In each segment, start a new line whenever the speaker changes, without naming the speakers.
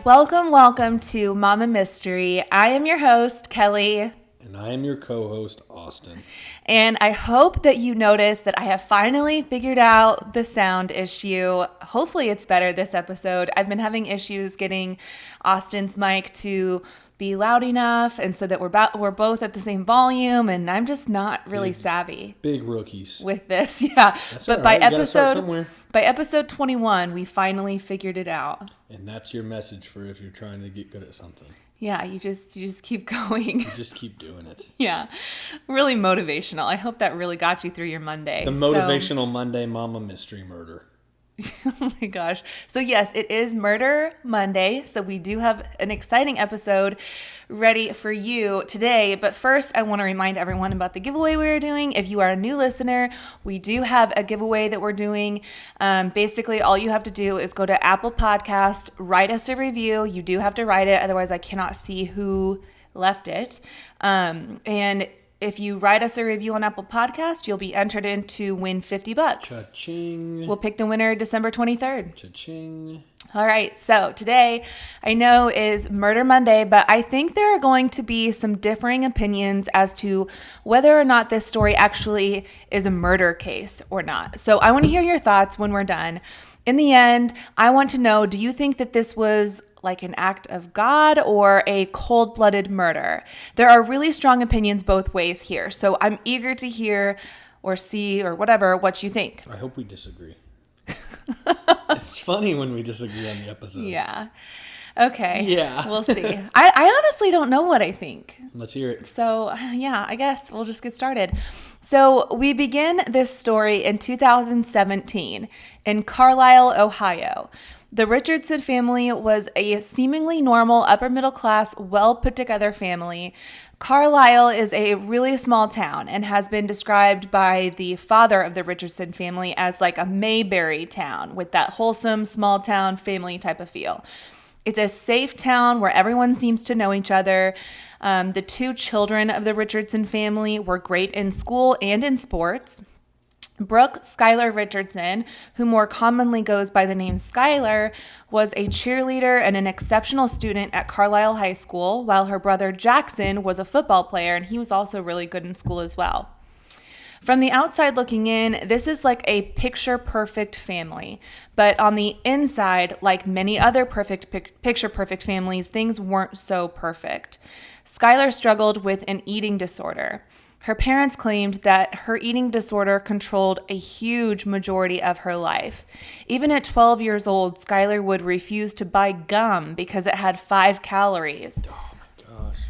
welcome to Mama Mystery. I am your host, Kelly.
And I am your co-host, Austin.
And I hope that you noticed that I have finally figured out the sound issue. Hopefully it's better this episode. I've been having issues getting Austin's mic to be loud enough and so that we're both at the same volume, and I'm just not really savvy.
Big rookies.
With this, yeah.
That's
but
right.
by episode 21, we finally figured it out.
And that's your message for if you're trying to get good at something.
Yeah, you just keep going.
You just keep doing it.
Yeah. Really motivational. I hope that really got you through your Monday.
The motivational Monday Mama Mystery Murder.
Oh my gosh. So yes, it is Murder Monday. So we do have an exciting episode ready for you today. But first, I want to remind everyone about the giveaway we're doing. If you are a new listener, we do have a giveaway that we're doing. Basically, all you have to do is go to Apple Podcast, write us a review. You do have to write it. Otherwise, I cannot see who left it. And if you write us a review on Apple Podcast, you'll be entered in to win $50.
Cha-ching.
We'll pick the winner December 23rd.
Cha-ching.
All right, so today I know is Murder Monday, but I think there are going to be some differing opinions as to whether or not this story actually is a murder case or not. So I want to hear your thoughts when we're done. In the end, I want to know, do you think that this was like an act of God or a cold-blooded murder? There are really strong opinions both ways here. So I'm eager to hear or see or whatever what you think.
I hope we disagree. It's funny when we disagree on the episodes.
Yeah. Okay.
Yeah.
We'll see. I honestly don't know what I think.
Let's hear it.
So, yeah, I guess we'll just get started. So we begin this story in 2017 in Carlisle, Ohio. The Richardson family was a seemingly normal, upper-middle-class, well-put-together family. Carlisle is a really small town and has been described by the father of the Richardson family as like a Mayberry town with that wholesome, small-town family type of feel. It's a safe town where everyone seems to know each other. The two children of the Richardson family were great in school and in sports. Brooke Skylar Richardson, who more commonly goes by the name Skylar, was a cheerleader and an exceptional student at Carlisle High School, while her brother Jackson was a football player, and he was also really good in school as well. From the outside looking in, this is like a picture-perfect family. But on the inside, like many other picture-perfect families, things weren't so perfect. Skylar struggled with an eating disorder. Her parents claimed that her eating disorder controlled a huge majority of her life. Even at 12 years old, Skylar would refuse to buy gum because it had 5 calories.
Oh my gosh.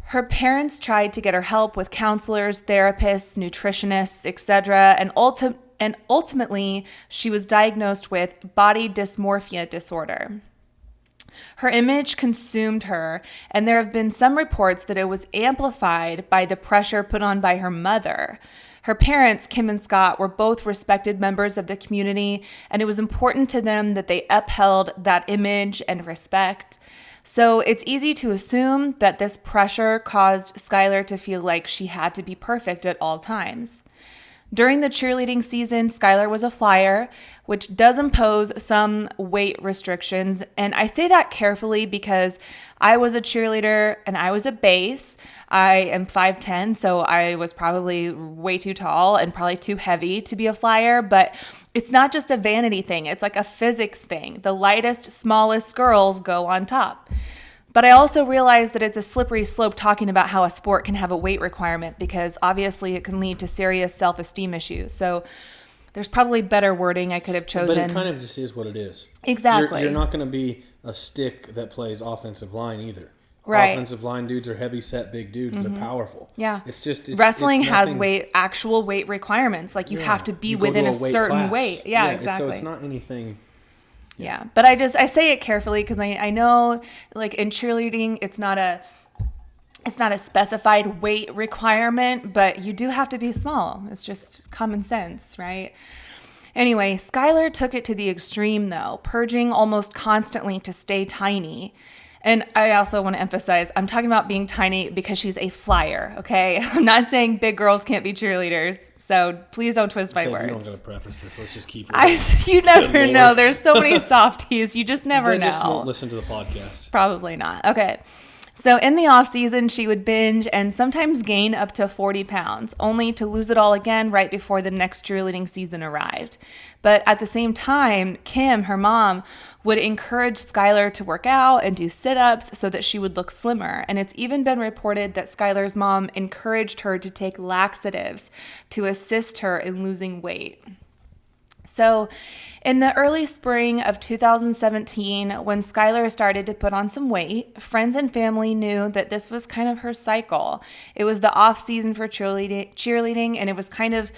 Her parents tried to get her help with counselors, therapists, nutritionists, etc., and ultimately she was diagnosed with body dysmorphia disorder. Her image consumed her, and there have been some reports that it was amplified by the pressure put on by her mother. Her parents, Kim and Scott, were both respected members of the community, and it was important to them that they upheld that image and respect. So it's easy to assume that this pressure caused Skylar to feel like she had to be perfect at all times. During the cheerleading season, Skylar was a flyer, which does impose some weight restrictions. And I say that carefully because I was a cheerleader and I was a base. I am 5'10", so I was probably way too tall and probably too heavy to be a flyer. But it's not just a vanity thing. It's like a physics thing. The lightest, smallest girls go on top. But I also realize that it's a slippery slope talking about how a sport can have a weight requirement because obviously it can lead to serious self-esteem issues. So there's probably better wording I could have chosen.
But it kind of just is what it is.
Exactly.
You're not going to be a stick that plays offensive line either.
Right.
Offensive line dudes are heavy set big dudes that are powerful.
Yeah.
Wrestling
has actual weight requirements. Like you have to be within a certain weight. Yeah, exactly.
So it's not anything.
Yeah, but I say it carefully because I know like in cheerleading it's not a specified weight requirement, but you do have to be small. It's just common sense, right? Anyway, Skylar took it to the extreme though, purging almost constantly to stay tiny. And I also want to emphasize, I'm talking about being tiny because she's a flyer, okay? I'm not saying big girls can't be cheerleaders, so please don't twist my words.
You don't got to preface this. Let's just keep
You never know. There's so many softies. You just never know.
They just won't listen to the podcast.
Probably not. Okay. So in the off season, she would binge and sometimes gain up to 40 pounds, only to lose it all again right before the next cheerleading season arrived. But at the same time, Kim, her mom, would encourage Skylar to work out and do sit-ups so that she would look slimmer. And it's even been reported that Skylar's mom encouraged her to take laxatives to assist her in losing weight. So in the early spring of 2017, when Skylar started to put on some weight, friends and family knew that this was kind of her cycle. It was the off season for cheerleading, and it was kind of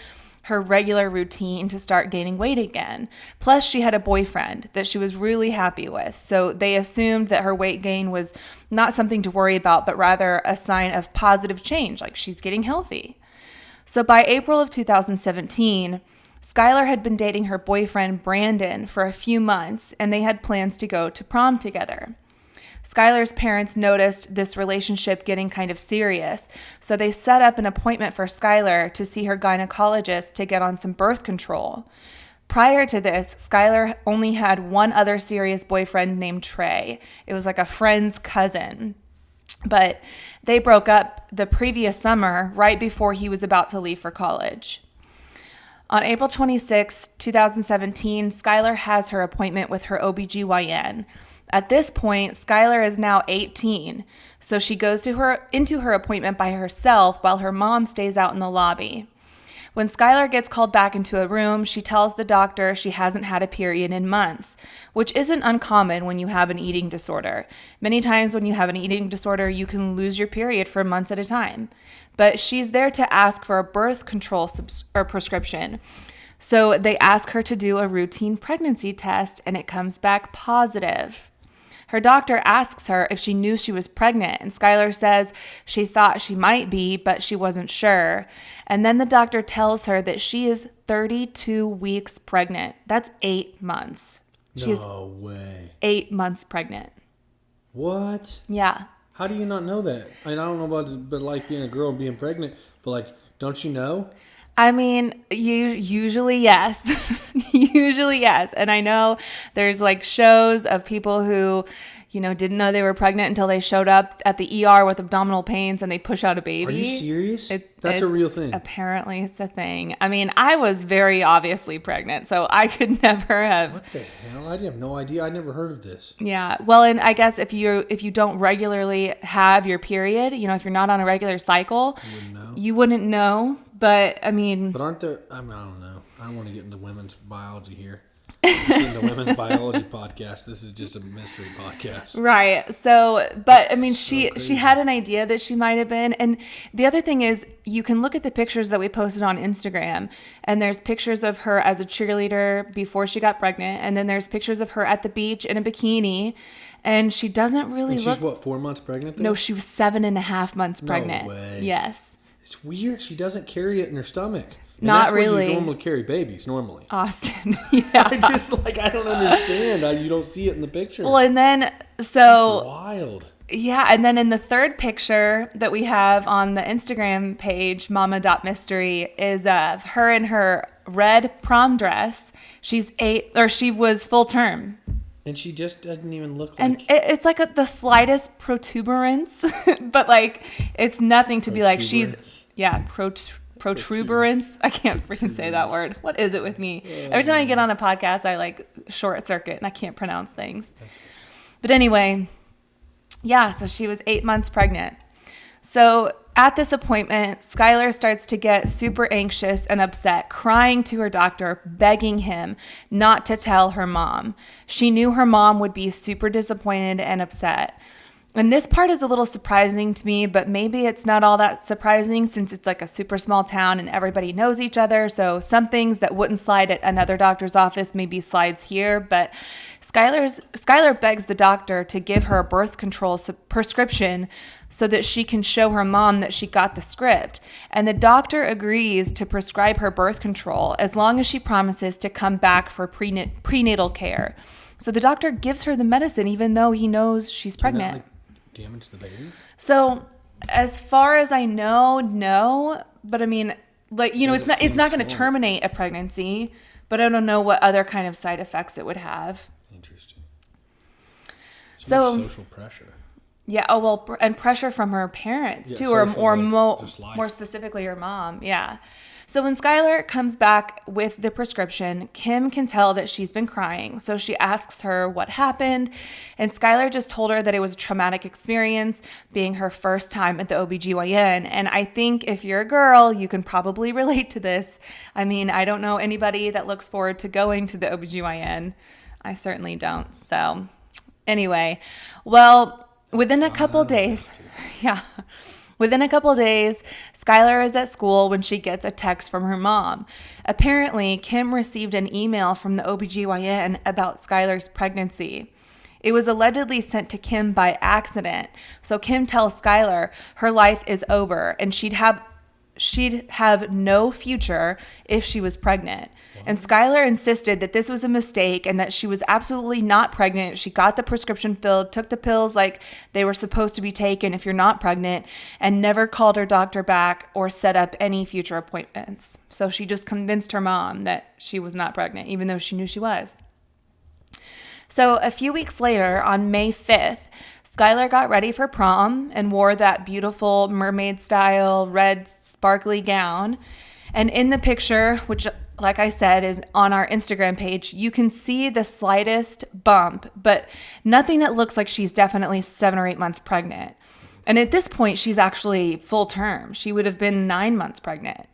her regular routine to start gaining weight again. Plus, she had a boyfriend that she was really happy with, so they assumed that her weight gain was not something to worry about, but rather a sign of positive change, like she's getting healthy. So by April of 2017, Skylar had been dating her boyfriend, Brandon, for a few months, and they had plans to go to prom together. Skylar's parents noticed this relationship getting kind of serious, so they set up an appointment for Skylar to see her gynecologist to get on some birth control. Prior to this, Skylar only had one other serious boyfriend named Trey. It was like a friend's cousin. But they broke up the previous summer, right before he was about to leave for college. On April 26, 2017, Skylar has her appointment with her OBGYN. At this point, Skylar is now 18, so she goes into her appointment by herself while her mom stays out in the lobby. When Skylar gets called back into a room, she tells the doctor she hasn't had a period in months, which isn't uncommon when you have an eating disorder. Many times when you have an eating disorder, you can lose your period for months at a time. But she's there to ask for a birth control prescription. So they ask her to do a routine pregnancy test, and it comes back positive. Her doctor asks her if she knew she was pregnant, and Skylar says she thought she might be, but she wasn't sure. And then the doctor tells her that she is 32 weeks pregnant. That's 8 months.
No way.
8 months pregnant.
What?
Yeah.
How do you not know that? I mean, I don't know about it, but like being a girl and being pregnant, but like, don't you know?
I mean, usually yes. Usually yes. And I know there's like shows of people who, didn't know they were pregnant until they showed up at the ER with abdominal pains and they push out a baby.
Are you serious? That's a real thing.
Apparently it's a thing. I mean, I was very obviously pregnant, so I could never have.
What the hell? I have no idea. I never heard of this.
Yeah. Well, and I guess if you don't regularly have your period, if you're not on a regular cycle, you wouldn't know. But I mean,
but aren't there? I don't know. I don't want to get into women's biology here. This isn't a women's biology podcast. This is just a mystery podcast.
Right. So, but I mean, she had an idea that she might have been. And the other thing is, you can look at the pictures that we posted on Instagram, and there's pictures of her as a cheerleader before she got pregnant, and then there's pictures of her at the beach in a bikini, and she doesn't really look.
She's what, 4 months pregnant? Then?
No, she was 7.5 months pregnant.
No way.
Yes.
It's weird. She doesn't carry it in her stomach. And
Not
that's
really.
Where you normally carry babies, normally.
Austin. Yeah.
I don't understand how you don't see it in the picture.
Well, and then, so.
That's wild.
Yeah, and then in the third picture that we have on the Instagram page, mama.mystery, is of her in her red prom dress. She was full term.
And she just doesn't even look like...
And it's like the slightest protuberance, but like it's nothing to be like she's... Yeah, protuberance. I can't freaking say that word. What is it with me? Every time I get on a podcast, I like short circuit and I can't pronounce things. But anyway, yeah, so she was 8 months pregnant. So at this appointment, Skylar starts to get super anxious and upset, crying to her doctor, begging him not to tell her mom. She knew her mom would be super disappointed and upset. And this part is a little surprising to me, but maybe it's not all that surprising since it's like a super small town and everybody knows each other. So some things that wouldn't slide at another doctor's office maybe slides here. But Skylar begs the doctor to give her a birth control prescription so that she can show her mom that she got the script. And the doctor agrees to prescribe her birth control as long as she promises to come back for prenatal care. So the doctor gives her the medicine even though he knows she's pregnant.
Can that, like, damage the baby?
So as far as I know, no. But I mean, like, you know, it's not going to terminate a pregnancy, but I don't know what other kind of side effects it would have.
Interesting.
So
social pressure.
Yeah. Oh, well, and pressure from her parents too, or more specifically her mom. Yeah. So when Skylar comes back with the prescription, Kim can tell that she's been crying. So she asks her what happened, and Skylar just told her that it was a traumatic experience being her first time at the OBGYN. And I think if you're a girl, you can probably relate to this. I mean, I don't know anybody that looks forward to going to the OBGYN. I certainly don't. So anyway, well, within a couple days, Skylar is at school when she gets a text from her mom. Apparently, Kim received an email from the OBGYN about Skylar's pregnancy. It was allegedly sent to Kim by accident. So Kim tells Skylar her life is over and she'd have no future if she was pregnant. And Skylar insisted that this was a mistake and that she was absolutely not pregnant. She got the prescription filled, took the pills like they were supposed to be taken if you're not pregnant, and never called her doctor back or set up any future appointments. So she just convinced her mom that she was not pregnant, even though she knew she was. So a few weeks later, on May 5th, Skylar got ready for prom and wore that beautiful mermaid-style red sparkly gown. And in the picture, which, like I said, is on our Instagram page, you can see the slightest bump, but nothing that looks like she's definitely 7 or 8 months pregnant. And at this point, she's actually full term. She would have been 9 months pregnant.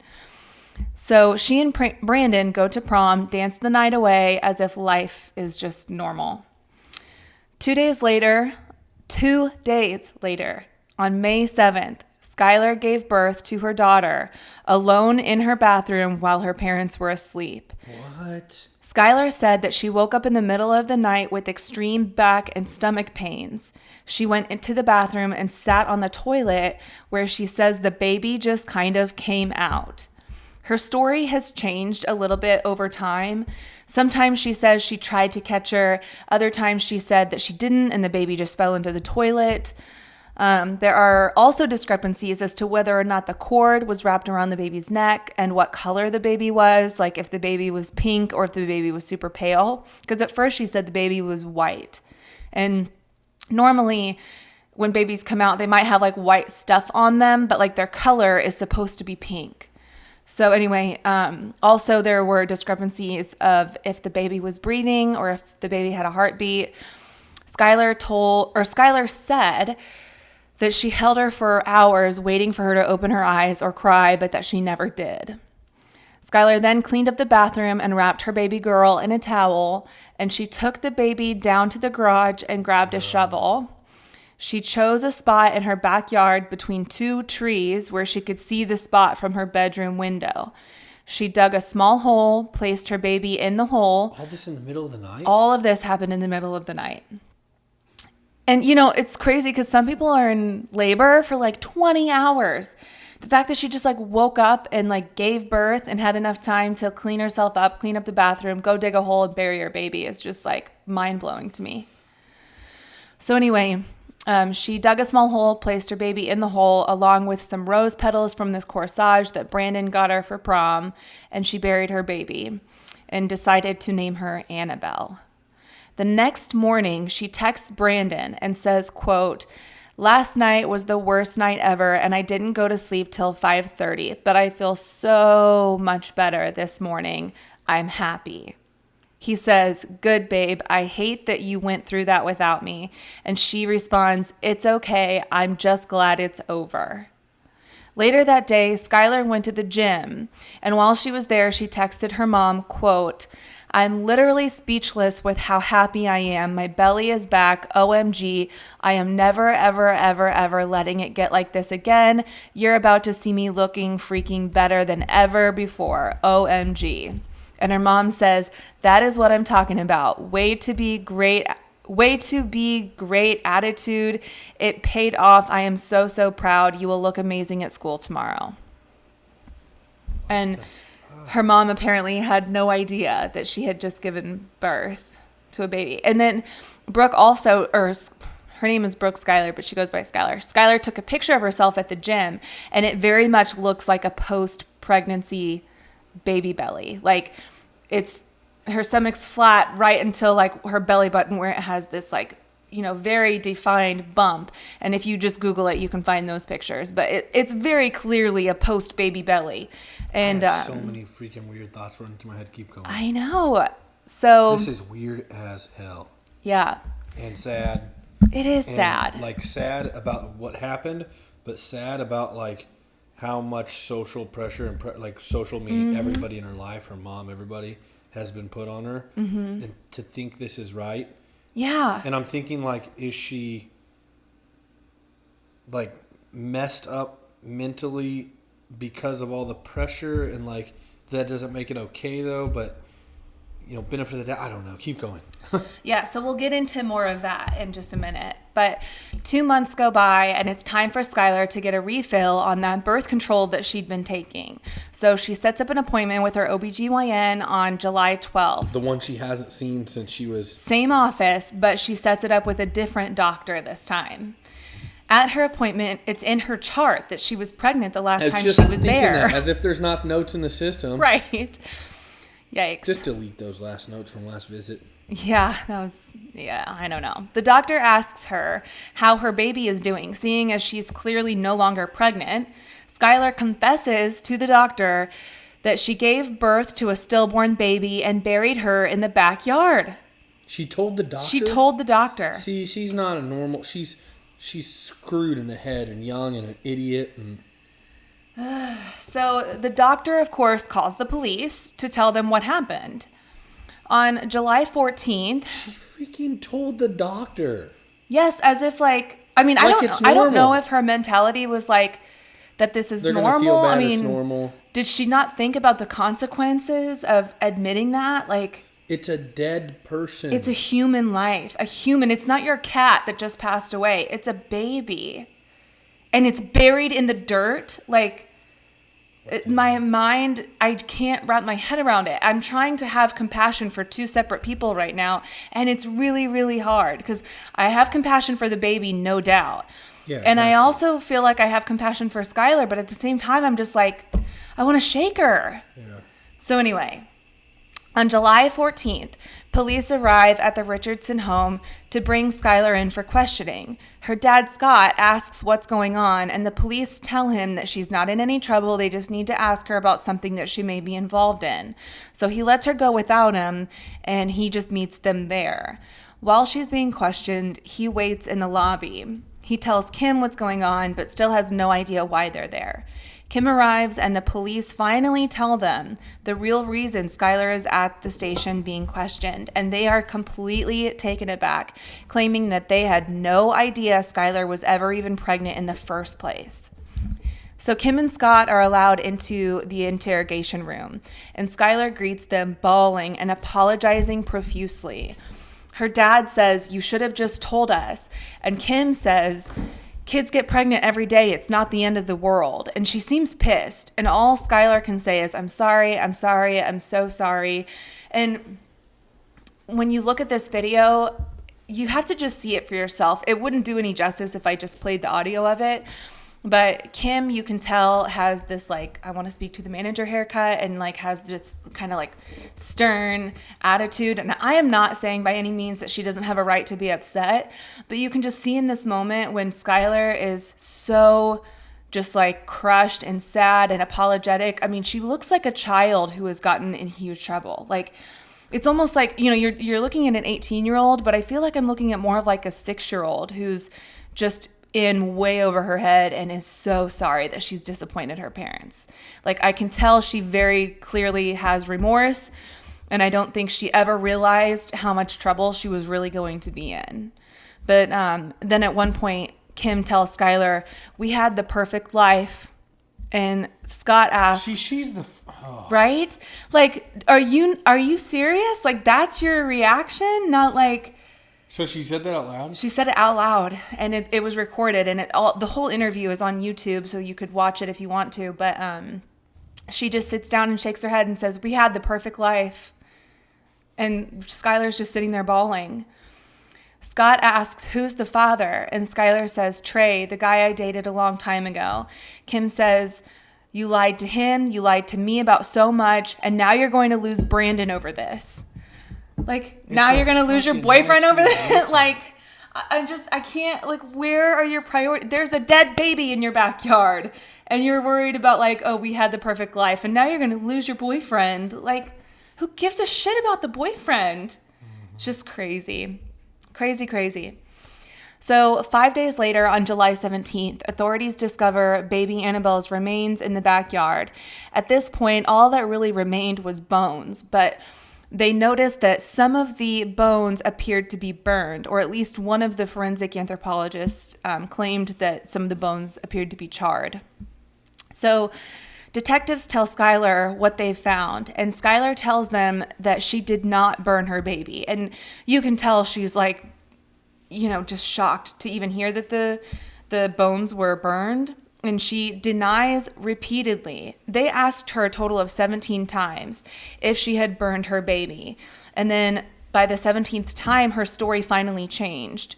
So she and Brandon go to prom, dance the night away as if life is just normal. 2 days later, on May 7th, Skylar gave birth to her daughter alone in her bathroom while her parents were asleep.
What?
Skylar said that she woke up in the middle of the night with extreme back and stomach pains. She went into the bathroom and sat on the toilet where she says the baby just kind of came out. Her story has changed a little bit over time. Sometimes she says she tried to catch her. Other times she said that she didn't and the baby just fell into the toilet. There are also discrepancies as to whether or not the cord was wrapped around the baby's neck and what color the baby was, like if the baby was pink or if the baby was super pale. Because at first she said the baby was white. And normally when babies come out, they might have like white stuff on them, but like their color is supposed to be pink. So anyway, also there were discrepancies of if the baby was breathing or if the baby had a heartbeat. Skylar said that she held her for hours waiting for her to open her eyes or cry, but that she never did. Skylar then cleaned up the bathroom and wrapped her baby girl in a towel, and she took the baby down to the garage and grabbed a shovel. She chose a spot in her backyard between 2 trees where she could see the spot from her bedroom window. She dug a small hole, placed her baby in the hole.
All this in the middle of the night?
All of this happened in the middle of the night. And, you know, it's crazy because some people are in labor for like 20 hours. The fact that she just like woke up and like gave birth and had enough time to clean herself up, clean up the bathroom, go dig a hole and bury her baby is just like mind blowing to me. So anyway, she dug a small hole, placed her baby in the hole along with some rose petals from this corsage that Brandon got her for prom, and she buried her baby and decided to name her Annabelle. The next morning, she texts Brandon and says, quote, "Last night was the worst night ever, and I didn't go to sleep till 5:30, but I feel so much better this morning. I'm happy." He says, "Good, babe. I hate that you went through that without me." And she responds, "It's okay. I'm just glad it's over." Later that day, Skylar went to the gym, and while she was there, she texted her mom, quote, "I'm literally speechless with how happy I am. My belly is back. OMG. I am never, ever, ever, ever letting it get like this again. You're about to see me looking freaking better than ever before. OMG." And her mom says, "That is what I'm talking about. Way to be great attitude. It paid off. I am so, so proud. You will look amazing at school tomorrow." And her mom apparently had no idea that she had just given birth. to a baby. And then Brooke also, her name is Brooke Skylar, but she goes by Skylar. Skylar took a picture of herself at the gym, and it very much looks like a post-pregnancy baby belly. Like, it's her stomach's flat right until like her belly button, where it has this like, very defined bump. And if you just Google it, you can find those pictures. But it's very clearly a post-baby belly. And
I have so many freaking weird thoughts running through my head. Keep going.
I know. So
this is weird as hell.
Yeah.
And sad.
It is sad.
Like, sad about what happened, but sad about like how much social pressure and like social media, everybody in her life, her mom, everybody has been put on her, and to think this is right.
Yeah.
And I'm thinking, like, is she like messed up mentally because of all the pressure, and like that doesn't make it okay though, but benefit of the doubt, I don't know. Keep going.
Yeah, so we'll get into more of that in just a minute. But 2 months go by, and it's time for Skylar to get a refill on that birth control that she'd been taking. So she sets up an appointment with her OBGYN on July 12th.
The one she hasn't seen since she was...
Same office, but she sets it up with a different doctor this time. At her appointment, it's in her chart that she was pregnant the last time she was there.
That, as if there's not notes in the system.
Right. Yikes.
Just delete those last notes from last visit.
Yeah, I don't know. The doctor asks her how her baby is doing, seeing as she's clearly no longer pregnant. Skylar confesses to the doctor that she gave birth to a stillborn baby and buried her in the backyard.
She told the doctor?
She told the doctor.
See, she's not a normal... She's screwed in the head and young and an idiot and...
So the doctor, of course, calls the police to tell them what happened. On July 14th...
She freaking told the doctor.
Yes, as if like... I mean, I don't know if her mentality was like that this is normal.
They're gonna feel bad,
I mean,
it's normal.
Did she not think about the consequences of admitting that? Like...
It's a dead person.
It's a human life. A human. It's not your cat that just passed away. It's a baby. And it's buried in the dirt. Like... My mind, I can't wrap my head around it. I'm trying to have compassion for two separate people right now, and it's really, really hard because I have compassion for the baby, no doubt. Yeah, and I also feel like I have compassion for Skylar, but at the same time, I'm just like, I want to shake her. Yeah. So anyway, on July 14th, police arrive at the Richardson home to bring Skylar in for questioning. Her dad, Scott, asks what's going on, and the police tell him that she's not in any trouble. They just need to ask her about something that she may be involved in. So he lets her go without him, and he just meets them there. While she's being questioned, he waits in the lobby. He tells Kim what's going on, but still has no idea why they're there. Kim arrives, and the police finally tell them the real reason Skylar is at the station being questioned, and they are completely taken aback, claiming that they had no idea Skylar was ever even pregnant in the first place. So Kim and Scott are allowed into the interrogation room, and Skylar greets them bawling and apologizing profusely. Her dad says, "You should have just told us," and Kim says, "Kids get pregnant every day. It's not the end of the world." And she seems pissed. And all Skylar can say is, I'm sorry, I'm so sorry. And when you look at this video, you have to just see it for yourself. It wouldn't do any justice if I just played the audio of it. But Kim, you can tell, has this like, I want to speak to the manager haircut, and like has this kind of like stern attitude. And I am not saying by any means that she doesn't have a right to be upset, but you can just see in this moment when Skylar is so just like crushed and sad and apologetic. I mean, she looks like a child who has gotten in huge trouble. Like, it's almost like, you're looking at an 18-year-old, but I feel like I'm looking at more of like a 6-year-old who's just in way over her head and is so sorry that she's disappointed her parents. Like, I can tell she very clearly has remorse, and I don't think she ever realized how much trouble she was really going to be in. But then at one point, Kim tells Skylar, "We had the perfect life." And Scott asks,
she's the...
Right? Like, are you serious? Like, that's your reaction? Not like...
So she said that out loud?
She said it out loud, and it was recorded, and the whole interview is on YouTube, so you could watch it if you want to. But she just sits down and shakes her head and says, "We had the perfect life." And Skylar's just sitting there bawling. Scott asks, who's the father? And Skylar says, Trey, the guy I dated a long time ago. Kim says, you lied to him, you lied to me about so much, and now you're going to lose Brandon over this. Like, now you're going to lose your boyfriend over this? Like, I can't, like, where are your priorities? There's a dead baby in your backyard, and you're worried about, like, oh, we had the perfect life, and now you're going to lose your boyfriend. Like, who gives a shit about the boyfriend? It's just crazy. Crazy. So 5 days later, on July 17th, authorities discover baby Annabelle's remains in the backyard. At this point, all that really remained was bones, but they noticed that some of the bones appeared to be burned, or at least one of the forensic anthropologists claimed that some of the bones appeared to be charred. So detectives tell Skylar what they found, and Skylar tells them that she did not burn her baby. And you can tell she's like, just shocked to even hear that the bones were burned. And she denies repeatedly. They asked her a total of 17 times if she had burned her baby. And then by the 17th time, her story finally changed.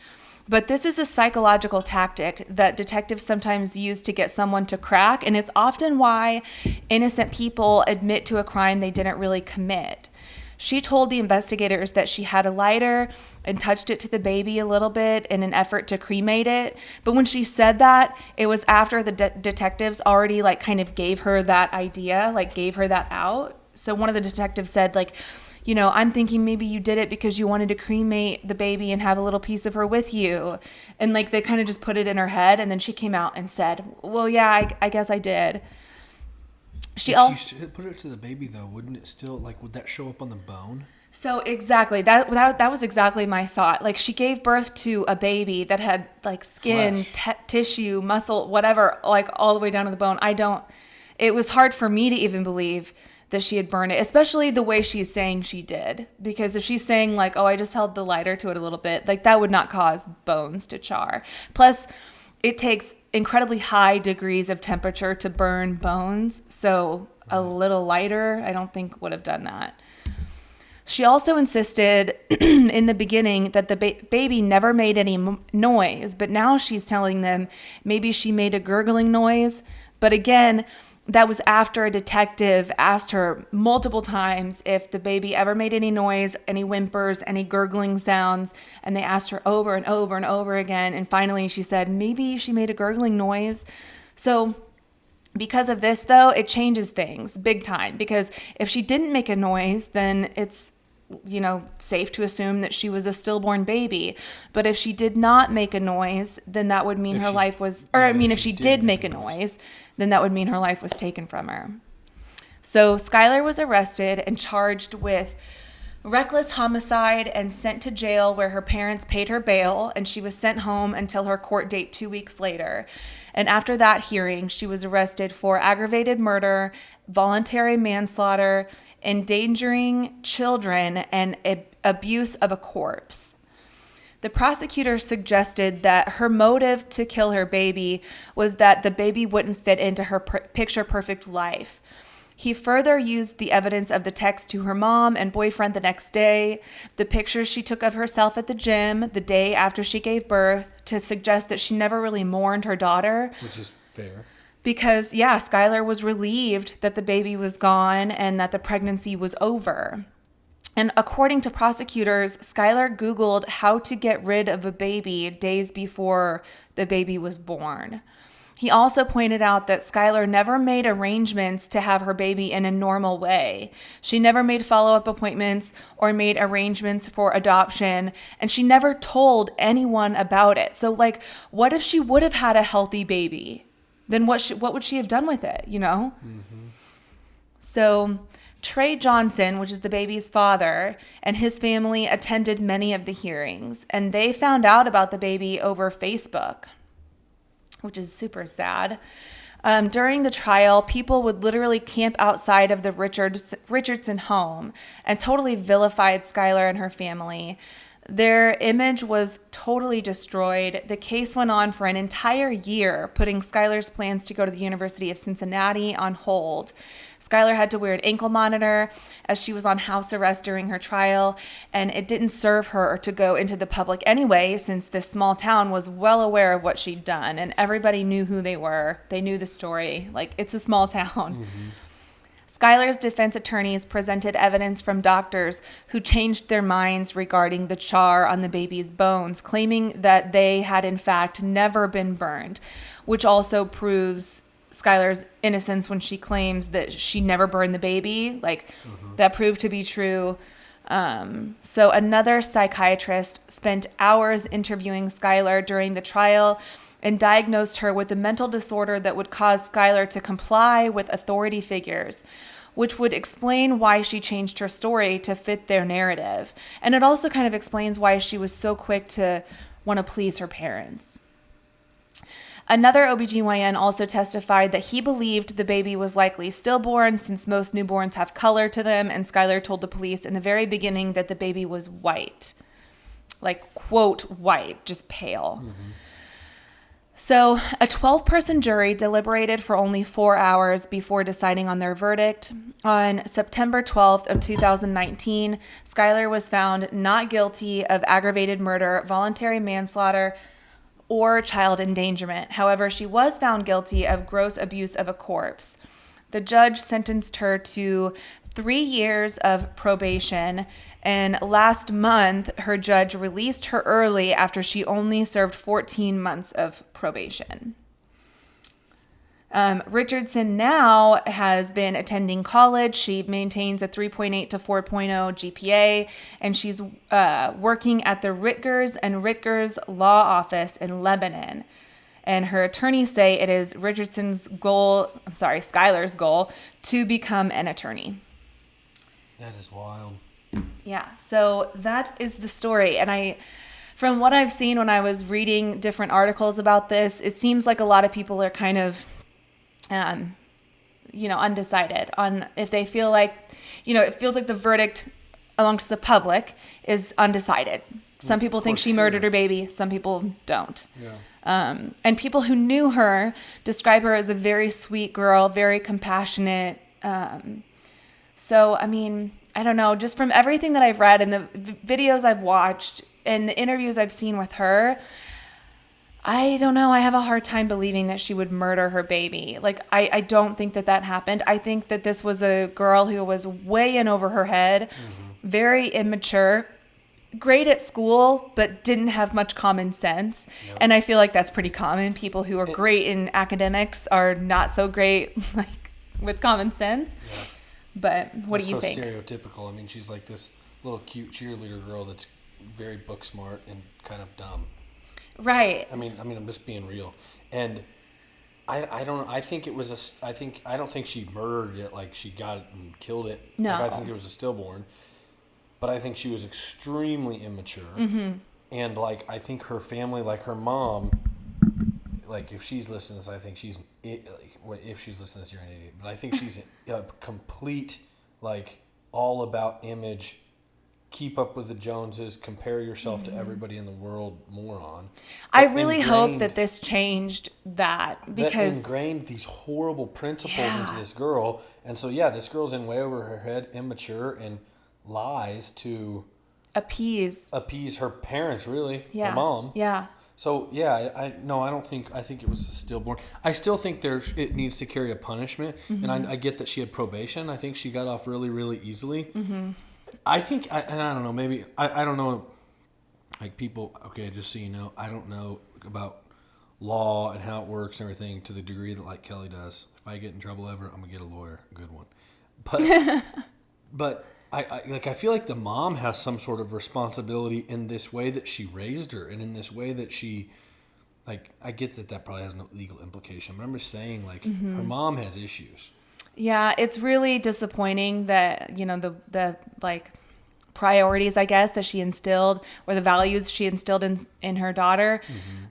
But this is a psychological tactic that detectives sometimes use to get someone to crack, and it's often why innocent people admit to a crime they didn't really commit. She told the investigators that she had a lighter and touched it to the baby a little bit in an effort to cremate it. But when she said that, it was after the detectives already kind of gave her that idea, gave her that out. So one of the detectives said, I'm thinking maybe you did it because you wanted to cremate the baby and have a little piece of her with you. And they kind of just put it in her head. And then she came out and said, well, yeah, I guess I did.
She also put it to the baby though. Wouldn't it still would that show up on the bone?
So exactly that was exactly my thought. She gave birth to a baby that had skin, tissue, muscle, whatever, all the way down to the bone. It was hard for me to even believe that she had burned it, especially the way she's saying she did. Because if she's saying I just held the lighter to it a little bit, that would not cause bones to char. Plus, it takes incredibly high degrees of temperature to burn bones, so a little lighter, I don't think would have done that. She also insisted in the beginning that the baby never made any noise, but now she's telling them maybe she made a gurgling noise. But again, that was after a detective asked her multiple times if the baby ever made any noise, any whimpers, any gurgling sounds, and they asked her over and over and over again, and finally she said maybe she made a gurgling noise. So because of this, though, it changes things big time, because if she didn't make a noise, then it's safe to assume that she was a stillborn baby. But if she did not make a noise, then that would mean her life was, if she did make a noise, then that would mean her life was taken from her. So Skylar was arrested and charged with reckless homicide and sent to jail, where her parents paid her bail, and she was sent home until her court date 2 weeks later. And after that hearing, she was arrested for aggravated murder, voluntary manslaughter, endangering children, and abuse of a corpse. The prosecutor suggested that her motive to kill her baby was that the baby wouldn't fit into her picture-perfect life. He further used the evidence of the text to her mom and boyfriend the next day, the pictures she took of herself at the gym the day after she gave birth, to suggest that she never really mourned her daughter.
Which is fair.
Because, Skylar was relieved that the baby was gone and that the pregnancy was over. And according to prosecutors, Skylar Googled how to get rid of a baby days before the baby was born. He also pointed out that Skylar never made arrangements to have her baby in a normal way. She never made follow-up appointments or made arrangements for adoption, and she never told anyone about it. So, what if she would have had a healthy baby? Then what would she have done with it, Mm-hmm. So Trey Johnson, which is the baby's father, and his family attended many of the hearings, and they found out about the baby over Facebook, which is super sad. During the trial, people would literally camp outside of the Richardson home and totally vilified Skylar and her family. Their image was totally destroyed. The case went on for an entire year, putting Skylar's plans to go to the University of Cincinnati on hold. Skylar had to wear an ankle monitor as she was on house arrest during her trial, and it didn't serve her to go into the public anyway, since this small town was well aware of what she'd done, and everybody knew who they were. They knew the story. Like, it's a small town. Mm-hmm. Skylar's defense attorneys presented evidence from doctors who changed their minds regarding the char on the baby's bones, claiming that they had in fact never been burned, which also proves Skylar's innocence when she claims that she never burned the baby. Like, that proved to be true. So another psychiatrist spent hours interviewing Skylar during the trial and diagnosed her with a mental disorder that would cause Skylar to comply with authority figures, which would explain why she changed her story to fit their narrative. And it also kind of explains why she was so quick to want to please her parents. Another OBGYN also testified that he believed the baby was likely stillborn, since most newborns have color to them, and Skylar told the police in the very beginning that the baby was white. Like, quote, white, just pale. Mm-hmm. So a 12-person jury deliberated for only 4 hours before deciding on their verdict. On September 12th of 2019, Skylar was found not guilty of aggravated murder, voluntary manslaughter, or child endangerment. However, she was found guilty of gross abuse of a corpse. The judge sentenced her to 3 years of probation, and last month, her judge released her early after she only served 14 months of probation. Richardson now has been attending college. She maintains a 3.8 to 4.0 GPA, and she's working at the Rutgers and Rutgers Law Office in Lebanon. And her attorneys say it is Skylar's goal to become an attorney.
That is wild.
Yeah, so that is the story. And from what I've seen when I was reading different articles about this, it seems like a lot of people are kind of, undecided on if they feel like, it feels like the verdict amongst the public is undecided. Some people think she murdered her baby. Some people don't. Yeah. And people who knew her describe her as a very sweet girl, very compassionate. So, I mean, I don't know, just from everything that I've read and the videos I've watched and the interviews I've seen with her, I don't know. I have a hard time believing that she would murder her baby. Like, I don't think that happened. I think that this was a girl who was way in over her head, very immature, great at school, but didn't have much common sense. Yep. And I feel like that's pretty common. People who are great in academics are not so great with common sense. Yeah. But what do you think?
Stereotypical. I mean, she's like this little cute cheerleader girl that's very book smart and kind of dumb.
Right.
I mean, I'm just being real. And I don't know. I don't think she murdered it, like she got it and killed it.
No.
Like, I think it was a stillborn. But I think she was extremely immature. Mm-hmm. And I think her family, like her mom, if she's listening to this, I think she's if she's listening to this, you're an idiot. But I think she's a complete all about image, keep up with the Joneses, compare yourself to everybody in the world, moron.
I really hope that this changed that, because
that ingrained these horrible principles into this girl. And so this girl's in way over her head, immature, and lies to appease her parents, really, her mom.
Yeah.
So I think it was a stillborn. I still think it needs to carry a punishment, and I get that she had probation. I think she got off really, really easily. Mm-hmm. I think, and I don't know, maybe I don't know, people. Okay, just so you know, I don't know about law and how it works and everything to the degree that Kelly does. If I get in trouble ever, I'm gonna get a lawyer, a good one. But I feel like the mom has some sort of responsibility in this way that she raised her, and in this way that she, I get that probably has no legal implication, but I'm just saying, her mom has issues.
Yeah, it's really disappointing that, the priorities, I guess, that she instilled, or the values she instilled in her daughter,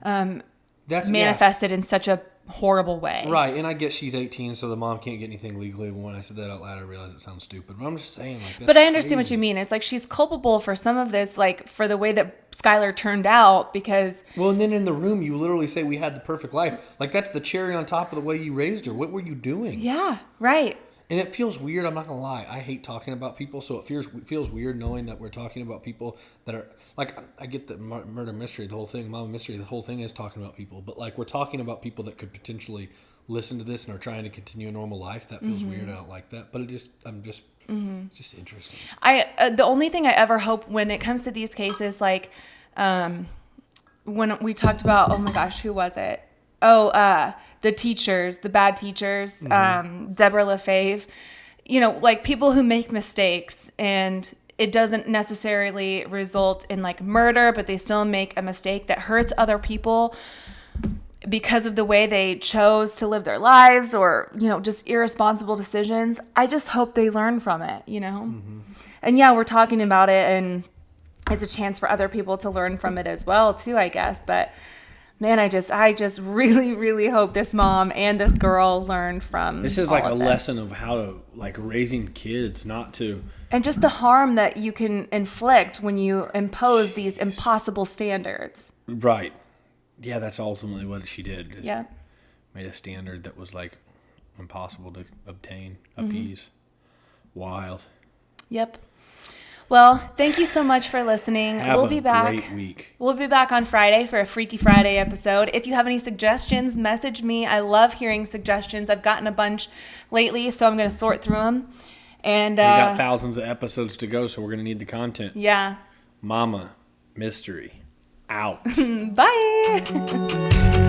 manifested in such a horrible way.
Right, and I get she's 18, so the mom can't get anything legally. But when I said that out loud, I realized it sounds stupid. But I'm just saying, like, that's
But I understand
crazy.
what you mean. It's like she's culpable for some of this, like, for the way that Skylar turned out, because...
Well, and then in the room, you literally say we had the perfect life. Like, that's the cherry on top of the way you raised her. What were you doing?
Yeah, right.
And it feels weird. I'm not going to lie. I hate talking about people, so it feels weird knowing that we're talking about people that are... Like, I get the murder mystery, the whole thing, mama mystery, the whole thing is talking about people. But, like, we're talking about people that could potentially listen to this and are trying to continue a normal life. That feels weird. I don't like that. But it's just interesting.
The only thing I ever hope when it comes to these cases, like, when we talked about, oh my gosh, who was it? The teachers, the bad teachers, Deborah LaFave, like people who make mistakes and it doesn't necessarily result in like murder, but they still make a mistake that hurts other people because of the way they chose to live their lives or, just irresponsible decisions. I just hope they learn from it, And yeah, we're talking about it and it's a chance for other people to learn from it as well too, I guess. But man, I just really, really hope this mom and this girl learn from
this. Is
all
like a
of this.
lesson of how to, like, raising kids, not to...
And just the harm that you can inflict when you impose these impossible standards.
Right. Yeah, that's ultimately what she did.
Yeah.
Made a standard that was, like, impossible to obtain, appease. Wild.
Yep. Well, thank you so much for listening.
Have
We'll
a
be back.
great week.
We'll be back on Friday for a Freaky Friday episode. If you have any suggestions, message me. I love hearing suggestions. I've gotten a bunch lately, so I'm going to sort through them. And
We got thousands of episodes to go, so we're going to need the content.
Yeah.
Mama Mystery out.
Bye.